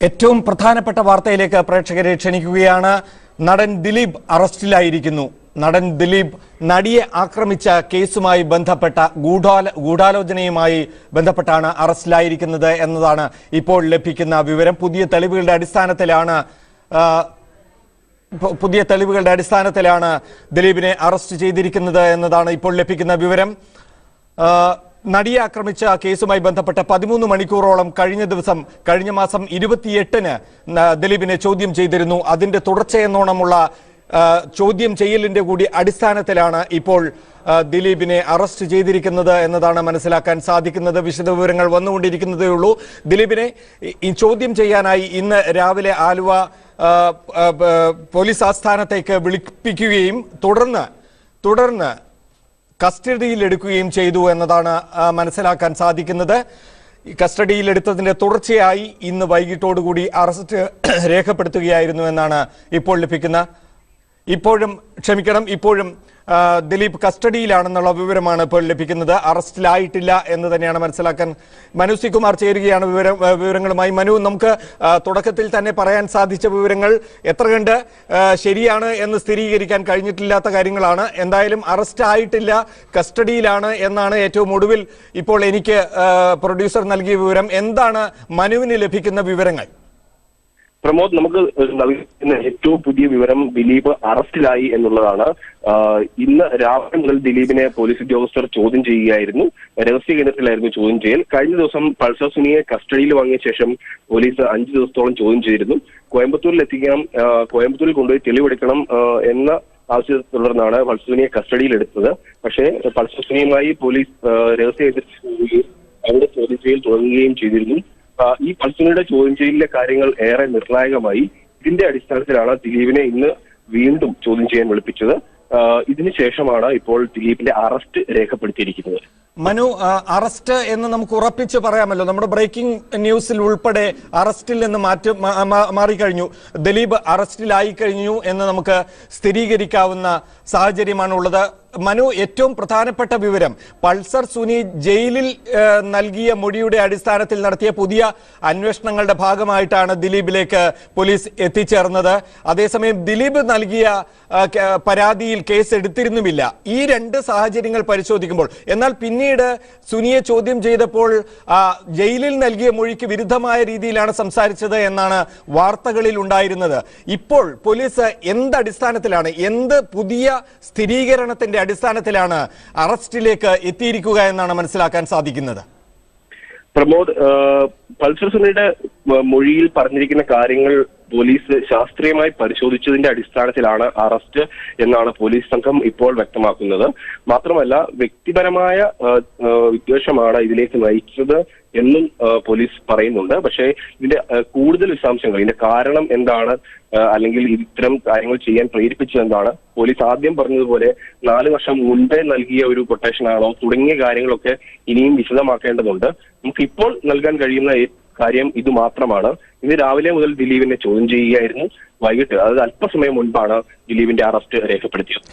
ഏറ്റവും പ്രധാനപ്പെട്ട വാർത്തയിലേക്ക് പ്രേക്ഷകരെ ക്ഷണിക്കുകയാണ്. നടൻ ദിലീപ് അറസ്റ്റിലായിരിക്കുന്നു. നടൻ ദിലീപ് നടിയെ ആക്രമിച്ച കേസുമായി ബന്ധപ്പെട്ട ഗൂഢാലോചനയുമായി ബന്ധപ്പെട്ടാണ് അറസ്റ്റിലായിരിക്കുന്നത് എന്നതാണ് ഇപ്പോൾ ലഭിക്കുന്ന വിവരം. പുതിയ തെളിവുകളുടെ അടിസ്ഥാനത്തിലാണ് ദിലീപിനെ അറസ്റ്റ് ചെയ്തിരിക്കുന്നത് എന്നതാണ് ഇപ്പോൾ ലഭിക്കുന്ന വിവരം. നടിയെ ആക്രമിച്ച കേസുമായി ബന്ധപ്പെട്ട 13 മണിക്കൂറോളം കഴിഞ്ഞ മാസം 28-ന് ദിലീപിനെ ചോദ്യം ചെയ്തിരുന്നു. അതിന്റെ തുടർച്ചയെന്നോണമുള്ള ചോദ്യം ചെയ്യലിന്റെ കൂടി അടിസ്ഥാനത്തിലാണ് ഇപ്പോൾ ദിലീപിനെ അറസ്റ്റ് ചെയ്തിരിക്കുന്നത് എന്നതാണ് മനസ്സിലാക്കാൻ സാധിക്കുന്നത്. വിശദവിവരങ്ങൾ വന്നുകൊണ്ടിരിക്കുന്നതേ ഉള്ളൂ. ദിലീപിനെ ചോദ്യം ചെയ്യാനായി ഇന്ന് രാവിലെ ആലുവ പോലീസ് ആസ്ഥാനത്തേക്ക് വിളിപ്പിക്കുകയും തുടർന്ന് കസ്റ്റഡിയിലെടുക്കുകയും ചെയ്തു എന്നതാണ് മനസ്സിലാക്കാൻ സാധിക്കുന്നത്. കസ്റ്റഡിയിലെടുത്തതിന്റെ തുടർച്ചയായി ഇന്ന് വൈകിട്ടോടുകൂടി അറസ്റ്റ് രേഖപ്പെടുത്തുകയായിരുന്നു എന്നാണ് ഇപ്പോൾ ലഭിക്കുന്ന ഇപ്പോഴും ദിലീപ് കസ്റ്റഡിയിലാണെന്നുള്ള വിവരമാണ് ഇപ്പോൾ ലഭിക്കുന്നത്. അറസ്റ്റിലായിട്ടില്ല എന്ന് തന്നെയാണ് മനസ്സിലാക്കാൻ. മനു സി കുമാർ ചേരുകയാണ് വിവരങ്ങളുമായി. മനു, നമുക്ക് തുടക്കത്തിൽ തന്നെ പറയാൻ സാധിച്ച വിവരങ്ങൾ എത്ര കണ്ട് ശരിയാണ് എന്ന് സ്ഥിരീകരിക്കാൻ കഴിഞ്ഞിട്ടില്ലാത്ത കാര്യങ്ങളാണ്. എന്തായാലും അറസ്റ്റ് ആയിട്ടില്ല, കസ്റ്റഡിയിലാണ് എന്നാണ് ഏറ്റവും ഒടുവിൽ ഇപ്പോൾ എനിക്ക് പ്രൊഡ്യൂസർ നൽകിയ വിവരം. എന്താണ് മനുവിന് ലഭിക്കുന്ന വിവരങ്ങൾ? പ്രമോദ്, നമുക്ക് നൽകുന്ന ഏറ്റവും പുതിയ വിവരം ദിലീപ് അറസ്റ്റിലായി എന്നുള്ളതാണ്. ഇന്ന് രാവിലെ മുതൽ ദിലീപിനെ പോലീസ് ഉദ്യോഗസ്ഥർ ചോദ്യം ചെയ്യുകയായിരുന്നു. രഹസ്യ കേന്ദ്രത്തിലായിരുന്നു ചോദ്യം ചെയ്യൽ. കഴിഞ്ഞ ദിവസം പൾസർ സുനിയെ കസ്റ്റഡിയിൽ വാങ്ങിയ ശേഷം പോലീസ് 5 ദിവസത്തോളം ചോദ്യം ചെയ്തിരുന്നു. കോയമ്പത്തൂരിൽ എത്തിക്കണം, കോയമ്പത്തൂരിൽ കൊണ്ടുപോയി തെളിവെടുക്കണം എന്ന ആവശ്യത്തെ തുടർന്നാണ് പൾസർ സുനിയെ കസ്റ്റഡിയിലെടുത്തത്. പക്ഷേ പൾസർ സുനിയുമായി പോലീസ് രഹസ്യ കേന്ദ്രത്തിൽ പോവുകയും അവിടെ ചോദ്യം ചെയ്യൽ തുടങ്ങുകയും ചെയ്തിരുന്നു. ഈ പൾസറിയുടെ ചോദ്യം ചെയ്യലിലെ കാര്യങ്ങൾ ഏറെ നിർണായകമായി. ഇതിന്റെ അടിസ്ഥാനത്തിലാണ് ദിലീപിനെ ഇന്ന് വീണ്ടും ചോദ്യം ചെയ്യാൻ വിളിപ്പിച്ചത്. ഇതിനുശേഷമാണ് ഇപ്പോൾ ദിലീപിന്റെ അറസ്റ്റ് രേഖപ്പെടുത്തിയിരിക്കുന്നത്. മനു, അറസ്റ്റ് എന്ന് നമുക്ക് ഉറപ്പിച്ച് പറയാമല്ലോ. നമ്മുടെ ബ്രേക്കിംഗ് ന്യൂസിൽ ഉൾപ്പെടെ അറസ്റ്റിൽ നിന്ന് മാറിക്കഴിഞ്ഞു. ദിലീപ് അറസ്റ്റിലായി കഴിഞ്ഞു എന്ന് നമുക്ക് സ്ഥിരീകരിക്കാവുന്ന സാഹചര്യമാണുള്ളത്. മനു, ഏറ്റവും പ്രധാനപ്പെട്ട വിവരം, പൾസർ സുനി ജയിലിൽ നൽകിയ മൊഴിയുടെ അടിസ്ഥാനത്തിൽ നടത്തിയ പുതിയ അന്വേഷണങ്ങളുടെ ഭാഗമായിട്ടാണ് ദിലീപിലേക്ക് പോലീസ് എത്തിച്ചേർന്നത്. അതേസമയം ദിലീപ് നൽകിയ പരാതിയിൽ കേസ് എടുത്തിരുന്നുമില്ല. ഈ 2 സാഹചര്യങ്ങൾ പരിശോധിക്കുമ്പോൾ, എന്നാൽ പിന്നീട് സുനിയെ ചോദ്യം ചെയ്തപ്പോൾ ജയിലിൽ നൽകിയ മൊഴിക്ക് വിരുദ്ധമായ രീതിയിലാണ് സംസാരിച്ചത് എന്നാണ് വാർത്തകളിൽ ഉണ്ടായിരുന്നത്. ഇപ്പോൾ പോലീസ് എന്തടിസ്ഥാനത്തിലാണ്, എന്ത് പുതിയ സ്ഥിരീകരണത്തിന്റെ അടിസ്ഥാനത്തിലാണ് അറസ്റ്റിലേക്ക് എത്തിയിരിക്കുക എന്നാണ് മനസ്സിലാക്കാൻ സാധിക്കുന്നത്? പ്രമോദ്, പൾസർ സുനിയുടെ മൊഴിയിൽ പറഞ്ഞിരിക്കുന്ന കാര്യങ്ങൾ പോലീസ് ശാസ്ത്രീയമായി പരിശോധിച്ചതിന്റെ അടിസ്ഥാനത്തിലാണ് അറസ്റ്റ് എന്നാണ് പോലീസ് സംഘം ഇപ്പോൾ വ്യക്തമാക്കുന്നത്. മാത്രമല്ല, വ്യക്തിപരമായ വിദ്വേഷമാണ് ഇതിലേക്ക് നയിച്ചത് എന്നും പോലീസ് പറയുന്നുണ്ട്. പക്ഷേ ഇതിന്റെ കൂടുതൽ വിശദാംശങ്ങൾ, ഇതിന്റെ കാരണം എന്താണ്, അല്ലെങ്കിൽ ഇത്തരം കാര്യങ്ങൾ ചെയ്യാൻ പ്രേരിപ്പിച്ചത് എന്താണ്, പോലീസ് ആദ്യം പറഞ്ഞതുപോലെ 4 വർഷം മുൻപേ നൽകിയ ഒരു കൊട്ടേഷനാണോ തുടങ്ങിയ കാര്യങ്ങളൊക്കെ ഇനിയും വിശദമാക്കേണ്ടതുണ്ട്. നമുക്ക് ഇപ്പോൾ നൽകാൻ കഴിയുന്ന കാര്യം ഇത് മാത്രമാണ്. ഇന്ന് രാവിലെ മുതൽ ദിലീപിനെ ചോദ്യം ചെയ്യുകയായിരുന്നു. വൈകിട്ട്, അതായത് അല്പസമയം മുൻപാണ് ദിലീപിന്റെ അറസ്റ്റ് രേഖപ്പെടുത്തിയത്.